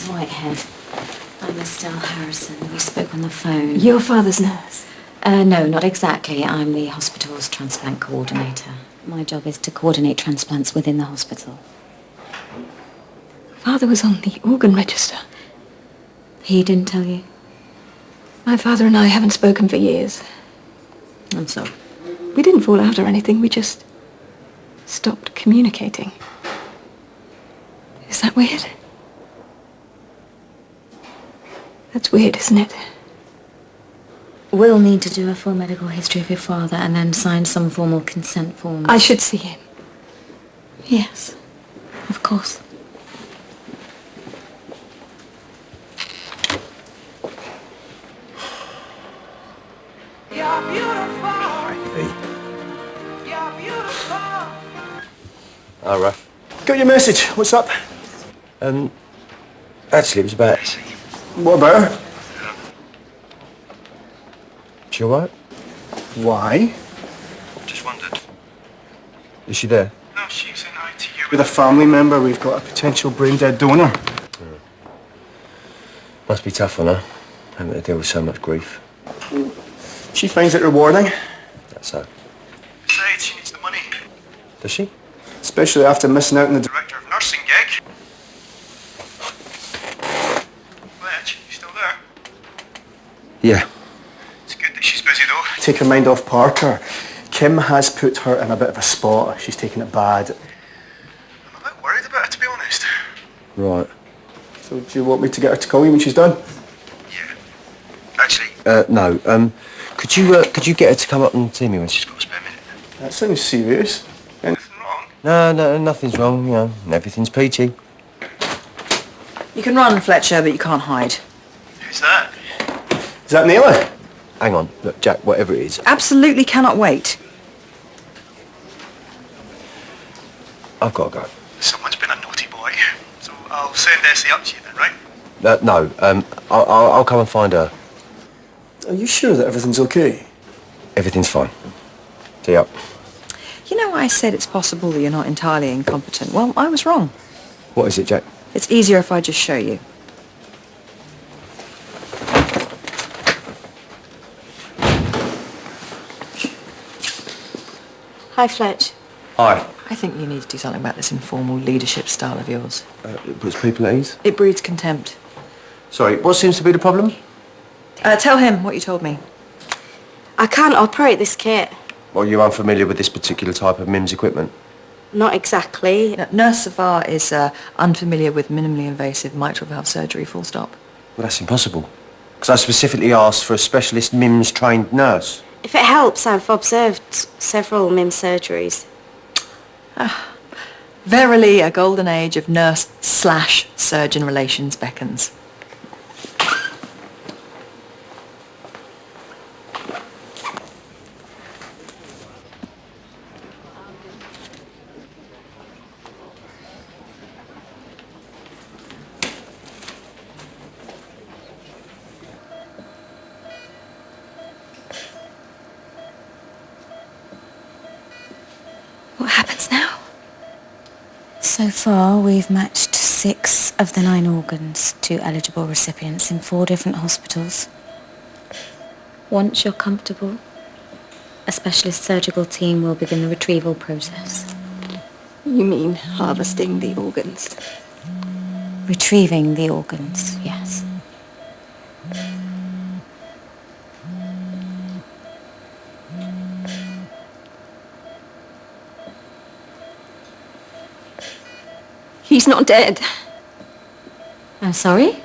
Mrs. Whitehead. I'm Estelle Harrison. We spoke on the phone. Your father's nurse? No, not exactly. I'm the hospital's transplant coordinator. My job is to coordinate transplants within the hospital. Father was on the organ register. He didn't tell you? My father and I haven't spoken for years. I'm sorry. We didn't fall out or anything. We just stopped communicating. Is that weird? That's weird, isn't it? We'll need to do a full medical history of your father and then sign some formal consent forms. I should see him. Yes, of course. You're beautiful. You're beautiful. All right. Got your message. What's up? Actually, it was about... What about her? She all right? Why? Just wondered. Is she there? No, she's in ITU with a family member. We've got a potential brain-dead donor. Must be tough on her, having to deal with so much grief. She finds it rewarding. That's so. Besides, she needs the money. Does she? Especially after missing out on the director of nursing gig. Fletch, you still there? Yeah. It's good that she's busy, though. Take her mind off Parker. Kim has put her in a bit of a spot. She's taking it bad. I'm a bit worried about it, to be honest. Right. So do you want me to get her to call you when she's done? Yeah. Actually, no. Could you get her to come up and see me when she's got a spare minute? That sounds serious. Anything wrong? No, nothing's wrong, you know. Everything's peachy. You can run, Fletcher, but you can't hide. Who's that? Is that Naylor? Hang on. Look, Jack, whatever it is. Absolutely cannot wait. I've got to go. Someone's been a naughty boy. So I'll send Essie up to you then, right? No, I'll come and find her. Are you sure that everything's okay? Everything's fine. See ya. You know, I said it's possible that you're not entirely incompetent. Well, I was wrong. What is it, Jack? It's easier if I just show you. Hi, Fletch. Hi. I think you need to do something about this informal leadership style of yours. It puts people at ease. It breeds contempt. Sorry, what seems to be the problem? Tell him what you told me. I can't operate this kit. Well, you're unfamiliar with this particular type of MIMS equipment? Not exactly. Nurse Safar is unfamiliar with minimally invasive mitral valve surgery, full stop. Well, that's impossible. Because I specifically asked for a specialist MIMS-trained nurse. If it helps, I've observed several MIM surgeries. Verily, a golden age of nurse/surgeon relations beckons. What happens now? So far, we've matched 6 of the 9 organs to eligible recipients in 4 different hospitals. Once you're comfortable, a specialist surgical team will begin the retrieval process. You mean harvesting the organs? Retrieving the organs, yes. He's not dead. I'm sorry?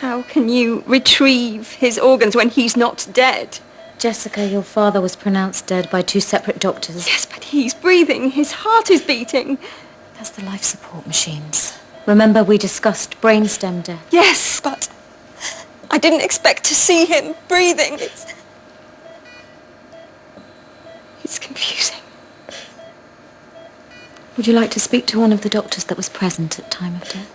How can you retrieve his organs when he's not dead? Jessica, your father was pronounced dead by 2 separate doctors. Yes, but he's breathing. His heart is beating. That's the life support machines. Remember, we discussed brainstem death. Yes, but I didn't expect to see him breathing. It's confusing. Would you like to speak to one of the doctors that was present at time of death?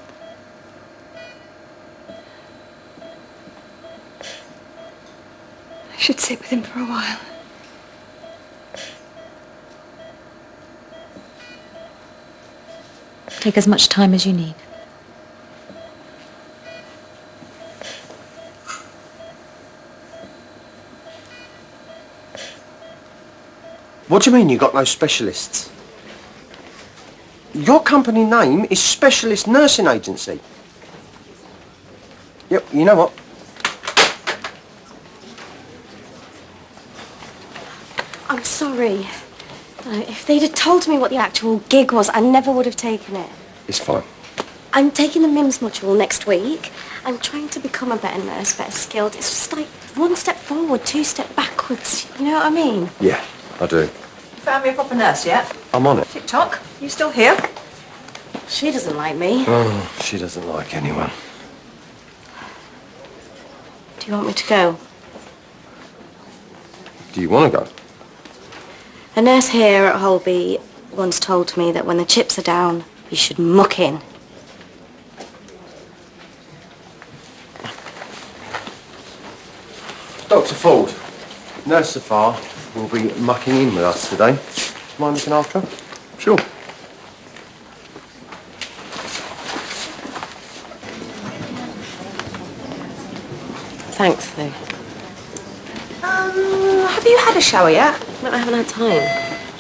I should sit with him for a while. Take as much time as you need. What do you mean you got no specialists? Your company name is Specialist Nursing Agency. Yep, you know what? I'm sorry. If they'd have told me what the actual gig was, I never would have taken it. It's fine. I'm taking the MIMS module next week. I'm trying to become a better nurse, better skilled. It's just like one step forward, two step backwards. You know what I mean? Yeah, I do. You found me a proper nurse yet? I'm on it. TikTok, you still here? She doesn't like me. Oh, she doesn't like anyone. Do you want me to go? Do you want to go? A nurse here at Holby once told me that when the chips are down, you should muck in. Dr. Ford, Nurse Safar will be mucking in with us today. Mind looking after her? Sure. Thanks, though. Have you had a shower yet? No, I haven't had time.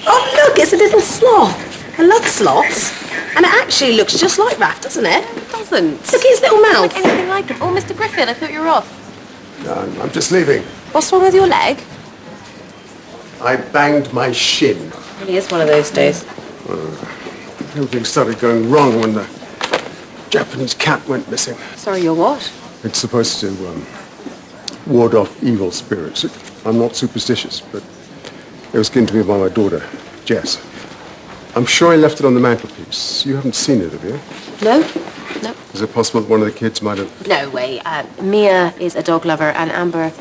Oh, look, it's a little sloth. I love sloths. And it actually looks just like Raph, doesn't it? It doesn't. Look at his little mouth. Like anything like him. Oh, Mr. Griffin, I thought you were off. I'm just leaving. What's wrong with your leg? I banged my shin. It is one of those days. Everything started going wrong when the Japanese cat went missing. Sorry, you're what? It's supposed to ward off evil spirits. I'm not superstitious, but it was given to me by my daughter, Jess. I'm sure I left it on the mantelpiece. You haven't seen it, have you? No? No. Is it possible that one of the kids might have... No way. Mia is a dog lover and Amber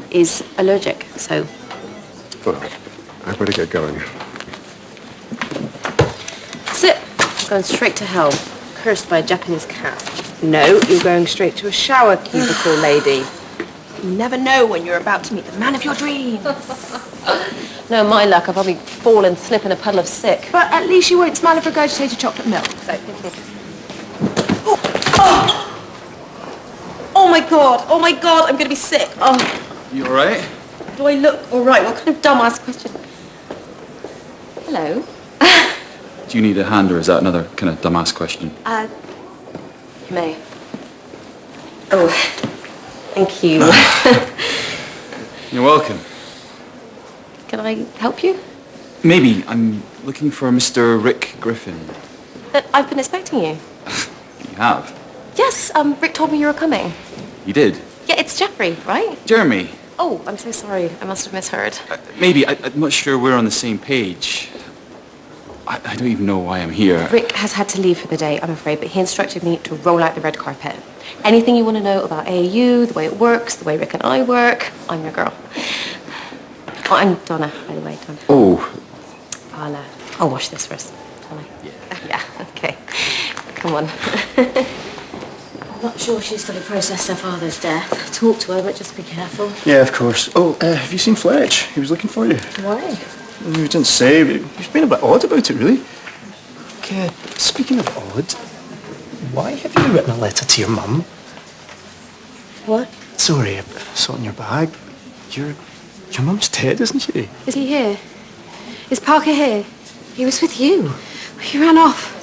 is allergic, so... Well, I better get going. Sit. Going straight to hell. Cursed by a Japanese cat. No, you're going straight to a shower cubicle, lady. You never know when you're about to meet the man of your dreams. No, my luck, I'll probably fall and slip in a puddle of sick. But at least you won't smell of regurgitated chocolate milk. So. Oh my god, I'm gonna be sick. Oh, You alright? do I look alright? What kind of dumbass question? Hello. Do you need a hand, or is that another kind of dumbass question? May. Oh, thank you. You're welcome. Can I help you? Maybe. I'm looking for Mr. Rick Griffin. I've been expecting you. You have? Yes, Rick told me you were coming. You did? Yeah, it's Jeffrey, right? Jeremy. Oh, I'm so sorry. I must have misheard. Maybe. I'm not sure we're on the same page. I don't even know why I'm here. Rick has had to leave for the day, I'm afraid, but he instructed me to roll out the red carpet. Anything you want to know about AAU, the way it works, the way Rick and I work, I'm your girl. Oh, I'm Donna, by the way, Donna. Oh. I'll wash this first, Donna. Yeah. Yeah, okay. Come on. I'm not sure she's fully processed her father's death. Talk to her, but just be careful. Yeah, of course. Oh, have you seen Fletch? He was looking for you. Why? He didn't say, but he's been a bit odd about it, really. Okay, speaking of odd, why have you written a letter to your mum? What? Sorry, I saw it in your bag. Your mum's dead, isn't she? Is he here? Is Parker here? He was with you. He ran off.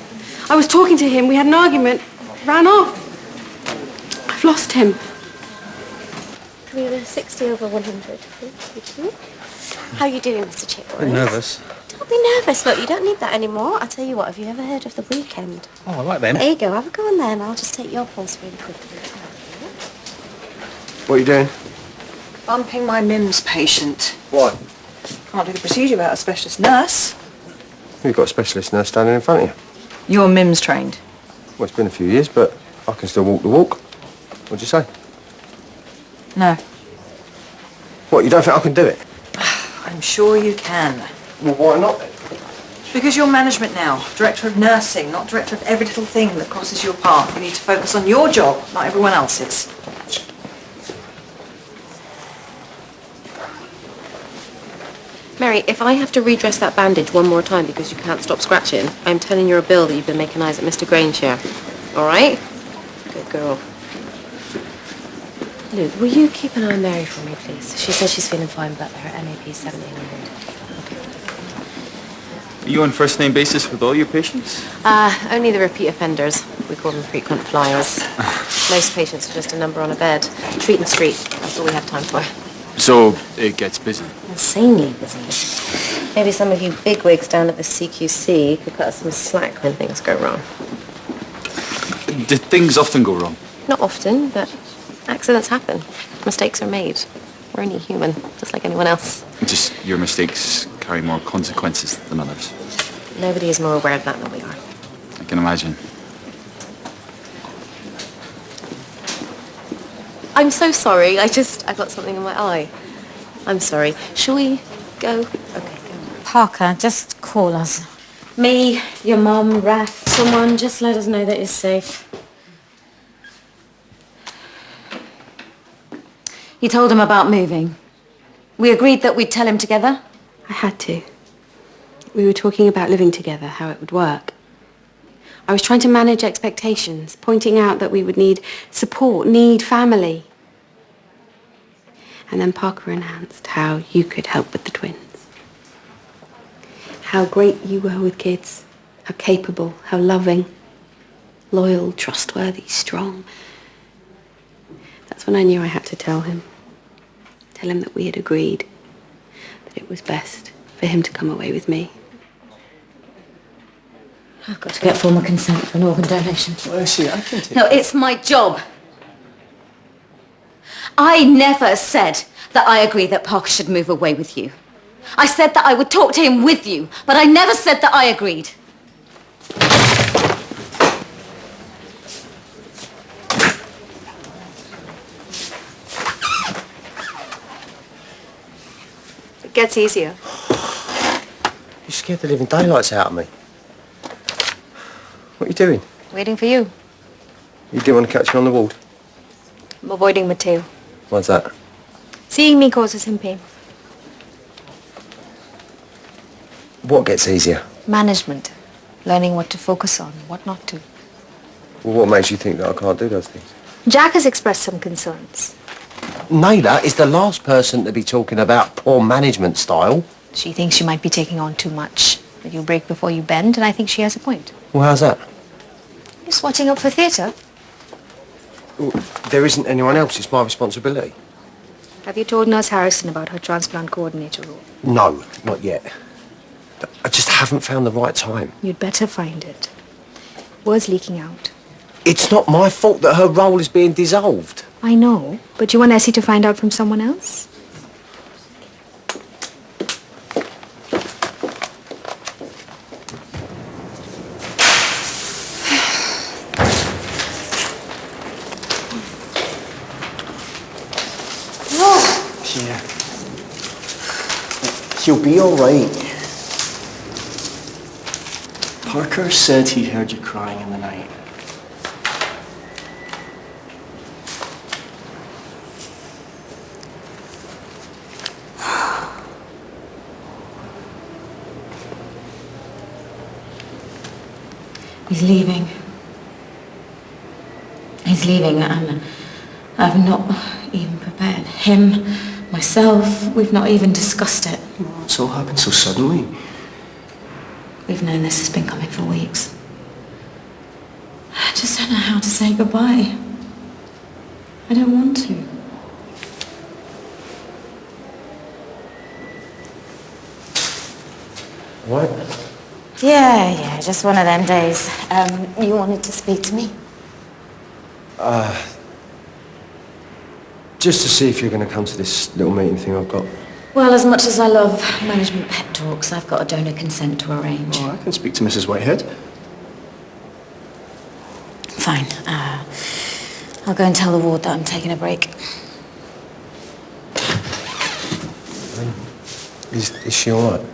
I was talking to him. We had an argument. Ran off. I've lost him. Can we get a 60 over 100, please? Thank you. How are you doing, Mr. Chitwood? I'm nervous. Don't be nervous. Look, you don't need that anymore. I'll tell you what, have you ever heard of The Weekend? Oh, I like them. There you go. Have a go on there and I'll just take your pulse really quickly. What are you doing? Bumping my MIMS patient. Why? Can't do the procedure without a specialist nurse. You've got a specialist nurse standing in front of you. You're MIMS trained. Well, it's been a few years, but I can still walk the walk. What'd you say? No. What, you don't think I can do it? I'm sure you can. Well, why not then? Because you're management now. Director of nursing, not director of every little thing that crosses your path. You need to focus on your job, not everyone else's. Mary, if I have to redress that bandage one more time because you can't stop scratching, I'm telling you a bill that you've been making eyes at Mr. Grange here. All right? Good girl. Luke, will you keep an eye on Mary for me, please? She says she's feeling fine, but her MAP is 1700. Okay. Are you on first-name basis with all your patients? Only the repeat offenders. We call them frequent flyers. Most patients are just a number on a bed. Treat and street. That's all we have time for. So it gets busy. Insanely busy. Maybe some of you bigwigs down at the CQC could cut us some slack when things go wrong. Did things often go wrong? Not often, but accidents happen. Mistakes are made. We're only human, just like anyone else. Just your mistakes carry more consequences than others. Nobody is more aware of that than we are. I can imagine. I'm so sorry. I got something in my eye. I'm sorry. Shall we go? Okay, go. Parker, just call us. Me, your mum, Raph, someone, just let us know that it's safe. You told him about moving. We agreed that we'd tell him together. I had to. We were talking about living together, how it would work. I was trying to manage expectations, pointing out that we would need support, need family. And then Parker announced how you could help with the twins. How great you were with kids, how capable, how loving, loyal, trustworthy, strong. That's when I knew I had to tell him. Tell him that we had agreed, that it was best for him to come away with me. I've got to get formal consent for an organ donation. Well, see, I can take... No, it's my job. I never said that I agree that Parker should move away with you. I said that I would talk to him with you, but I never said that I agreed. It gets easier. You scared the living daylights out of me. What are you doing? Waiting for you. You didn't want to catch me on the ward? I'm avoiding Matteo. Why's that? Seeing me causes him pain. What gets easier? Management. Learning what to focus on, what not to. Well, what makes you think that I can't do those things? Jack has expressed some concerns. Naylor is the last person to be talking about poor management style. She thinks you might be taking on too much. That you break before you bend, and I think she has a point. Well, how's that? You're swatching up for theatre. Well, there isn't anyone else. It's my responsibility. Have you told Nurse Harrison about her transplant coordinator role? No, not yet. I just haven't found the right time. You'd better find it. Word's leaking out. It's not my fault that her role is being dissolved. I know, but you want Essie to find out from someone else? Yeah. She'll be all right. Parker said he heard you crying in the night. He's leaving. He's leaving, and I've not even prepared him, myself. We've not even discussed it. It's all happened so suddenly. We've known this has been coming for weeks. I just don't know how to say goodbye. I don't want to. What? Yeah, just one of them days. You wanted to speak to me? Just to see if you're going to come to this little meeting thing I've got. Well, as much as I love management pep talks, I've got a donor consent to arrange. Oh, I can speak to Mrs. Whitehead. Fine. I'll go and tell the ward that I'm taking a break. Is she all right?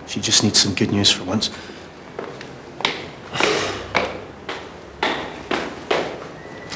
She just needs some good news for once.